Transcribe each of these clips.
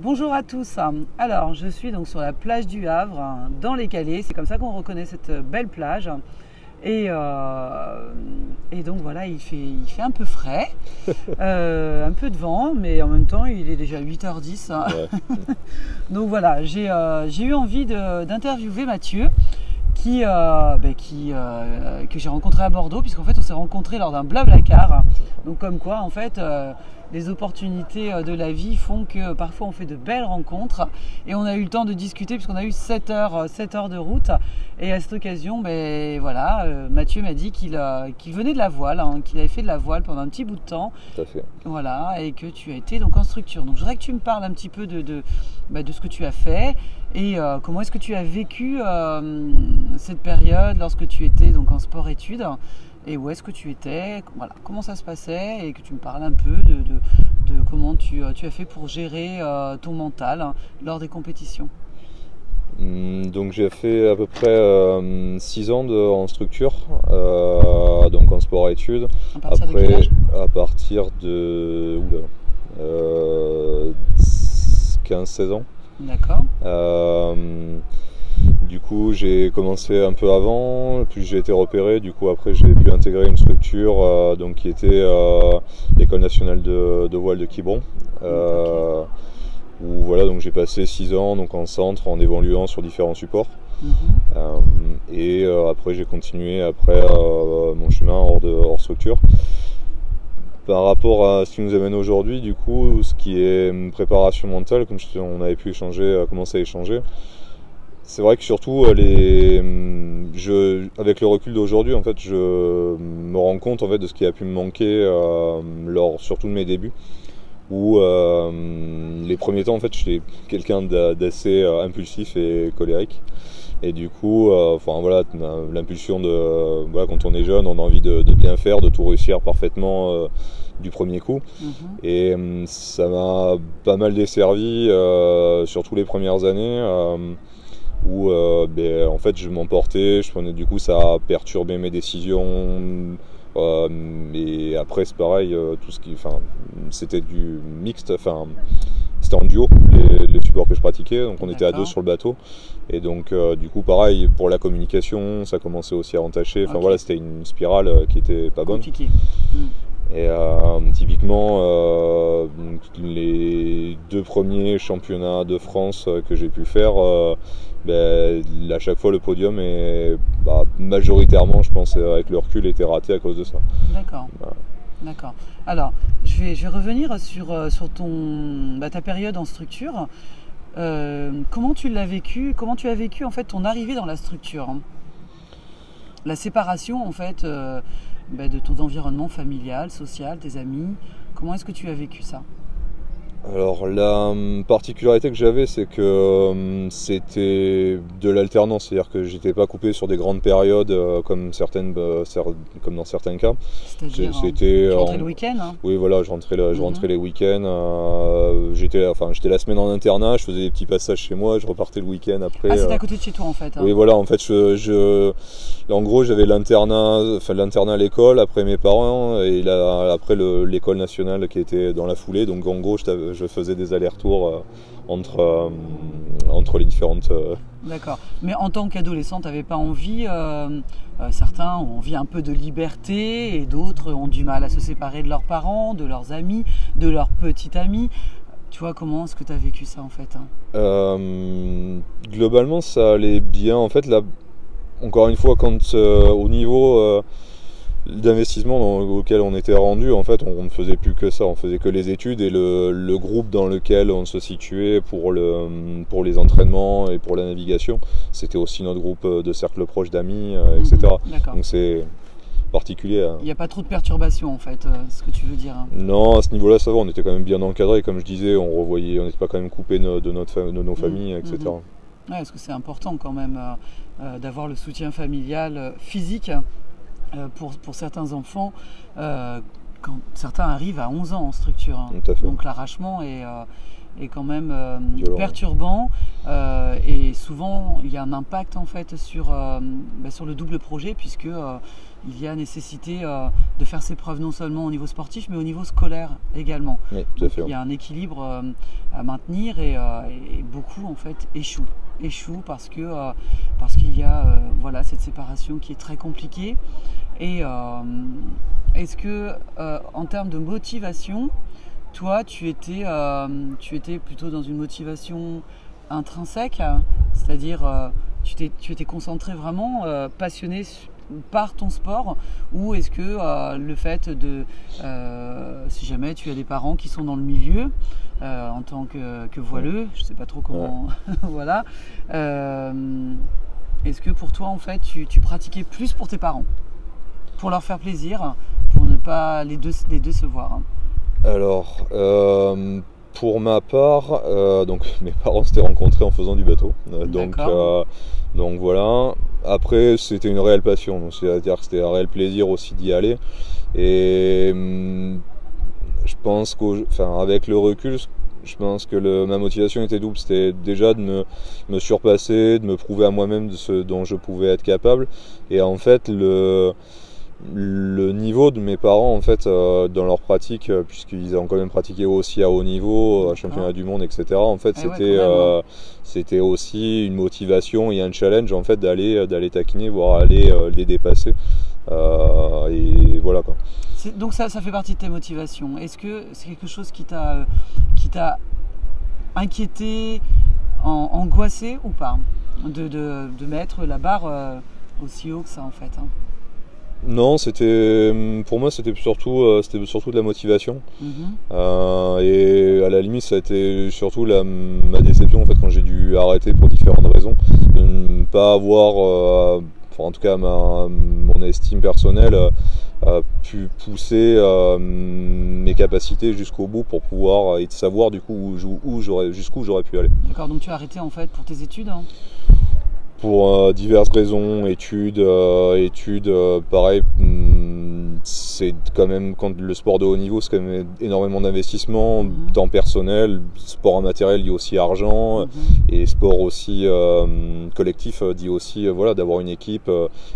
Bonjour à tous. Alors, je suis donc sur la plage du Havre, dans les Calais. C'est comme ça qu'on reconnaît cette belle plage. Et donc voilà, il fait un peu frais, un peu de vent, mais en même temps, il est déjà 8h10. Ouais. Donc voilà, j'ai eu envie d'interviewer Mathieu, que j'ai rencontré à Bordeaux, puisqu'en fait, on s'est rencontrés lors d'un Blablacar. Donc comme quoi, en fait, les opportunités de la vie font que parfois on fait de belles rencontres, et on a eu le temps de discuter puisqu'on a eu 7 heures de route. Et à cette occasion, Mathieu m'a dit qu'il venait de la voile, qu'il avait fait de la voile pendant un petit bout de temps. Tout à fait. Voilà, et que tu as été donc en structure. Donc je voudrais que tu me parles un petit peu de ce que tu as fait et comment est-ce que tu as vécu cette période lorsque tu étais donc en sport-études. Et où est-ce que tu étais, voilà, comment ça se passait, et que tu me parles un peu de comment tu as fait pour gérer ton mental lors des compétitions. Donc j'ai fait à peu près 6 ans en structure, donc en sport-études. À partir de quel âge ? À partir de 15-16 ans. D'accord. Du coup, j'ai commencé un peu avant, puis j'ai été repéré. Du coup, après, j'ai pu intégrer une structure qui était l'École nationale de voile de Quiberon. Okay. Où voilà, donc j'ai passé 6 ans donc en centre, en évoluant sur différents supports. Après, j'ai continué mon chemin hors structure. Par rapport à ce qui nous amène aujourd'hui, du coup, ce qui est préparation mentale, comme on avait pu commencer à échanger. C'est vrai que surtout, avec le recul d'aujourd'hui, en fait, je me rends compte en fait, de ce qui a pu me manquer surtout de mes débuts, où les premiers temps, en fait, j'étais quelqu'un d'assez impulsif et colérique. Et du coup, l'impulsion quand on est jeune, on a envie de bien faire, de tout réussir parfaitement du premier coup. Et ça m'a pas mal desservi, surtout les premières années. Où en fait je m'emportais, du coup ça a perturbé mes décisions, et après c'est pareil, c'était du mixte, c'était en duo les supports que je pratiquais, donc on était à 2 sur le bateau, et donc du coup pareil pour la communication, ça commençait aussi à entacher, voilà, c'était une spirale qui était pas bonne. Et typiquement, les 2 premiers championnats de France que j'ai pu faire, à chaque fois le podium est majoritairement, je pense, avec le recul, était raté à cause de ça. D'accord. Voilà. D'accord. Alors, je vais revenir sur ta période en structure. Comment tu l'as vécu ? Comment tu as vécu en fait ton arrivée dans la structure ? La séparation en fait de ton environnement familial, social, tes amis. Comment est-ce que tu as vécu ça ? Alors la particularité que j'avais, c'est que c'était de l'alternance, c'est-à-dire que j'étais pas coupé sur des grandes périodes comme dans certains cas. C'est-à-dire, tu rentrais le week-end, hein ? Oui, voilà, je rentrais les week-ends. J'étais la semaine en internat, je faisais des petits passages chez moi, je repartais le week-end après. Ah, c'était à côté de chez toi en fait. Oui, voilà, en fait, en gros, j'avais l'internat à l'école après mes parents, et après l'école nationale qui était dans la foulée. Donc en gros, je faisais des allers-retours entre les différentes... D'accord. Mais en tant qu'adolescent, tu n'avais pas envie, certains ont envie un peu de liberté, et d'autres ont du mal à se séparer de leurs parents, de leurs amis, de leurs petits amis. Tu vois, comment est-ce que tu as vécu ça en fait ? Globalement, ça allait bien. En fait, là, encore une fois, quand au niveau d'investissement auquel on était rendu, en fait, on ne faisait plus que ça, on faisait que les études, et le groupe dans lequel on se situait pour les entraînements et pour la navigation, c'était aussi notre groupe de cercle proche d'amis, etc. Donc c'est particulier. Il n'y a pas trop de perturbations en fait, ce que tu veux dire. Non, à ce niveau-là, ça va, on était quand même bien encadré, comme je disais, on n'était pas quand même coupé de nos familles, etc. Ouais, parce que c'est important quand même d'avoir le soutien familial physique pour certains enfants, quand certains arrivent à 11 ans en structure. Tout à fait. Donc l'arrachement est quand même Violent. perturbant, et souvent il y a un impact en fait sur le double projet, puisque il y a nécessité de faire ses preuves non seulement au niveau sportif mais au niveau scolaire également. Oui, tout à fait. Il y a un équilibre à maintenir, et beaucoup en fait échouent parce qu'il y a voilà, cette séparation qui est très compliquée. Et est-ce que en termes de motivation, toi tu étais plutôt dans une motivation intrinsèque, c'est-à-dire tu étais concentré vraiment, passionné par ton sport, ou est-ce que le fait de, si jamais tu as des parents qui sont dans le milieu en tant que voileux, je sais pas trop comment, voilà, est-ce que pour toi en fait tu pratiquais plus pour tes parents, pour leur faire plaisir, pour ne pas les décevoir? Alors, pour ma part, donc mes parents s'étaient rencontrés en faisant du bateau, donc voilà. Après, c'était une réelle passion, donc c'est-à-dire que c'était un réel plaisir aussi d'y aller. Et je pense qu'avec le recul, je pense que ma motivation était double. C'était déjà de me surpasser, de me prouver à moi-même de ce dont je pouvais être capable. Et en fait, le niveau de mes parents en fait dans leur pratique, puisqu'ils ont quand même pratiqué aussi à haut niveau, à championnat du monde, etc. En fait, c'était aussi une motivation et un challenge en fait d'aller taquiner, voire aller les dépasser. Et voilà quoi. Donc ça fait partie de tes motivations. Est-ce que c'est quelque chose qui t'a inquiété, angoissé ou pas, de mettre la barre aussi haut que ça en fait, hein? Non, pour moi c'était surtout de la motivation. Et à la limite ça a été surtout ma déception en fait quand j'ai dû arrêter pour différentes raisons, de ne pas avoir, en tout cas mon estime personnelle a pu pousser mes capacités jusqu'au bout pour pouvoir et de savoir du coup jusqu'où j'aurais pu aller. D'accord, donc tu as arrêté en fait pour tes études, hein? Pour diverses raisons, études, pareil, c'est quand même, quand le sport de haut niveau, c'est quand même énormément d'investissement, temps personnel, sport en matériel dit aussi argent, et sport aussi collectif dit aussi voilà, d'avoir une équipe,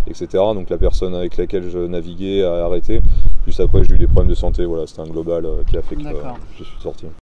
etc. Donc la personne avec laquelle je naviguais a arrêté, plus après j'ai eu des problèmes de santé, voilà, c'était un global qui a fait que je suis sorti.